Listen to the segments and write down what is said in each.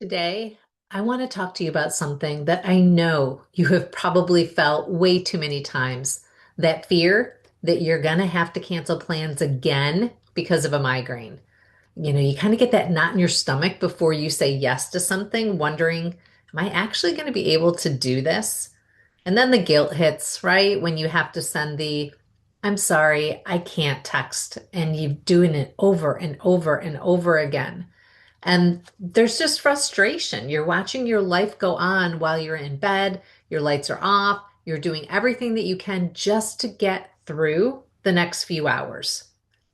Today, I want to talk to you about something that I know you have probably felt way too many times. That fear that you're going to have to cancel plans again because of a migraine. You kind of get that knot in your stomach before you say yes to something, wondering, am I actually going to be able to do this? And then the guilt hits, right? When you have to send I'm sorry, I can't text, and you're doing it over and over and over again. And there's just frustration. You're watching your life go on while you're in bed, your lights are off, you're doing everything that you can just to get through the next few hours.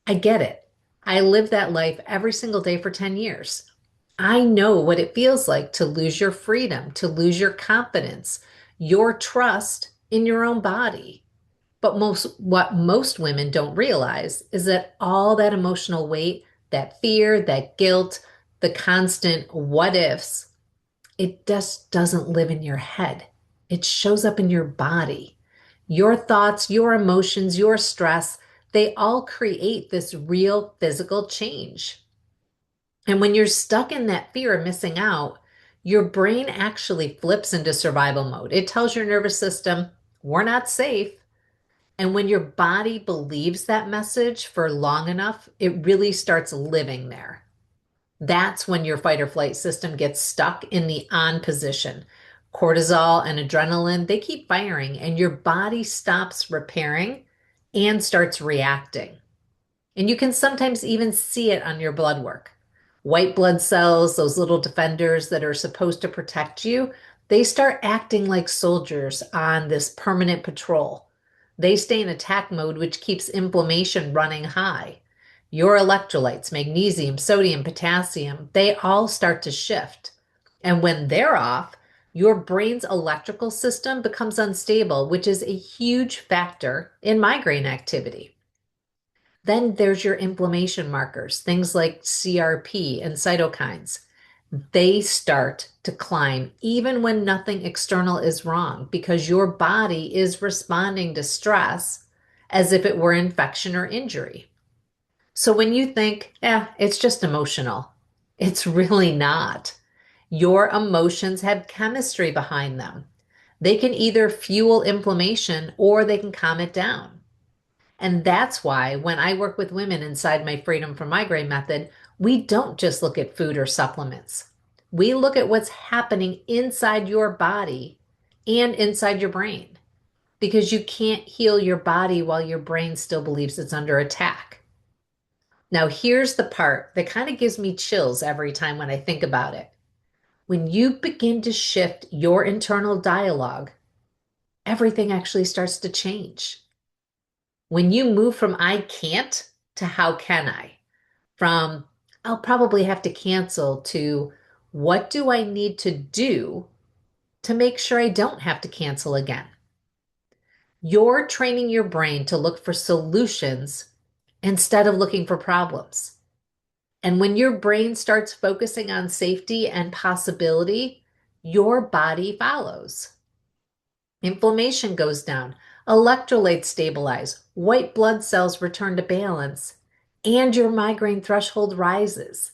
I get it. I lived that life every single day for 10 years. I know what it feels like to lose your freedom, to lose your confidence, your trust in your own body. But what most women don't realize is that all that emotional weight, that fear, that guilt, the constant what ifs, it just doesn't live in your head. It shows up in your body. Your thoughts, your emotions, your stress, they all create this real physical change. And when you're stuck in that fear of missing out, your brain actually flips into survival mode. It tells your nervous system, we're not safe. And when your body believes that message for long enough, it really starts living there. That's when your fight or flight system gets stuck in the on position. Cortisol and adrenaline, they keep firing, and your body stops repairing and starts reacting. And you can sometimes even see it on your blood work. White blood cells, those little defenders that are supposed to protect you, they start acting like soldiers on this permanent patrol. They stay in attack mode, which keeps inflammation running high. Your electrolytes, magnesium, sodium, potassium, they all start to shift. And when they're off, your brain's electrical system becomes unstable, which is a huge factor in migraine activity. Then there's your inflammation markers, things like CRP and cytokines. They start to climb even when nothing external is wrong because your body is responding to stress as if it were infection or injury. So when you think, it's just emotional, it's really not. Your emotions have chemistry behind them. They can either fuel inflammation or they can calm it down. And that's why when I work with women inside my Freedom from Migraine method, we don't just look at food or supplements. We look at what's happening inside your body and inside your brain because you can't heal your body while your brain still believes it's under attack. Now, here's the part that kind of gives me chills every time when I think about it. When you begin to shift your internal dialogue, everything actually starts to change. When you move from I can't to how can I, from I'll probably have to cancel to what do I need to do to make sure I don't have to cancel again? You're training your brain to look for solutions instead of looking for problems. And when your brain starts focusing on safety and possibility, your body follows. Inflammation goes down, electrolytes stabilize, white blood cells return to balance, and your migraine threshold rises.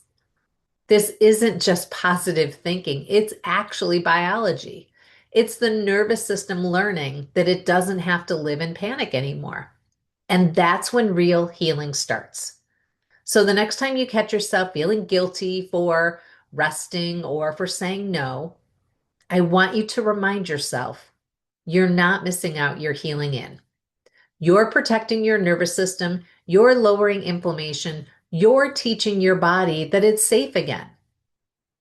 This isn't just positive thinking, it's actually biology. It's the nervous system learning that it doesn't have to live in panic anymore. And that's when real healing starts. So the next time you catch yourself feeling guilty for resting or for saying no, I want you to remind yourself you're not missing out, you're healing in. You're protecting your nervous system, you're lowering inflammation, you're teaching your body that it's safe again.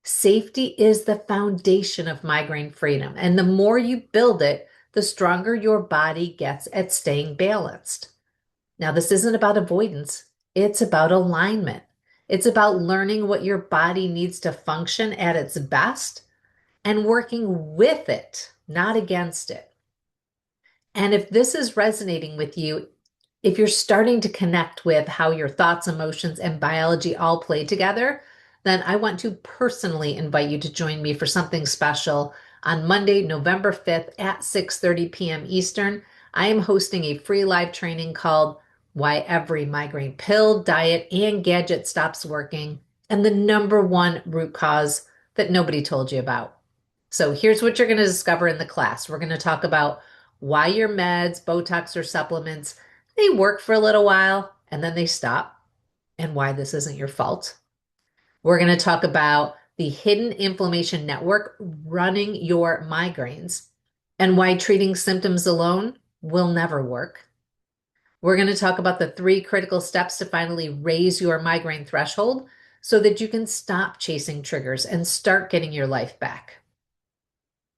Safety is the foundation of migraine freedom, and the more you build it, the stronger your body gets at staying balanced. Now, this isn't about avoidance, it's about alignment. It's about learning what your body needs to function at its best and working with it, not against it. And if this is resonating with you, if you're starting to connect with how your thoughts, emotions, and biology all play together, then I want to personally invite you to join me for something special on Monday, November 5th at 6:30 p.m. Eastern. I am hosting a free live training called Why Every Migraine Pill, Diet, and Gadget Stops Working, and the number one root cause that nobody told you about. So here's what you're going to discover in the class. We're going to talk about why your meds, Botox, or supplements, they work for a little while and then they stop, and why this isn't your fault. We're going to talk about the hidden inflammation network running your migraines and why treating symptoms alone will never work. We're going to talk about the three critical steps to finally raise your migraine threshold so that you can stop chasing triggers and start getting your life back.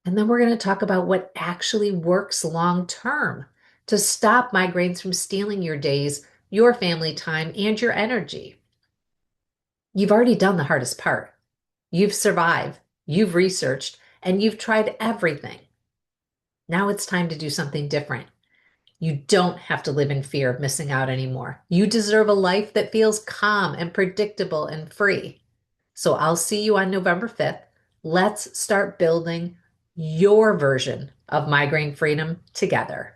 And then we're going to talk about what actually works long term to stop migraines from stealing your days, your family time, and your energy. You've already done the hardest part. You've survived, you've researched, and you've tried everything. Now it's time to do something different. You don't have to live in fear of missing out anymore. You deserve a life that feels calm and predictable and free. So I'll see you on November 5th. Let's start building your version of migraine freedom together.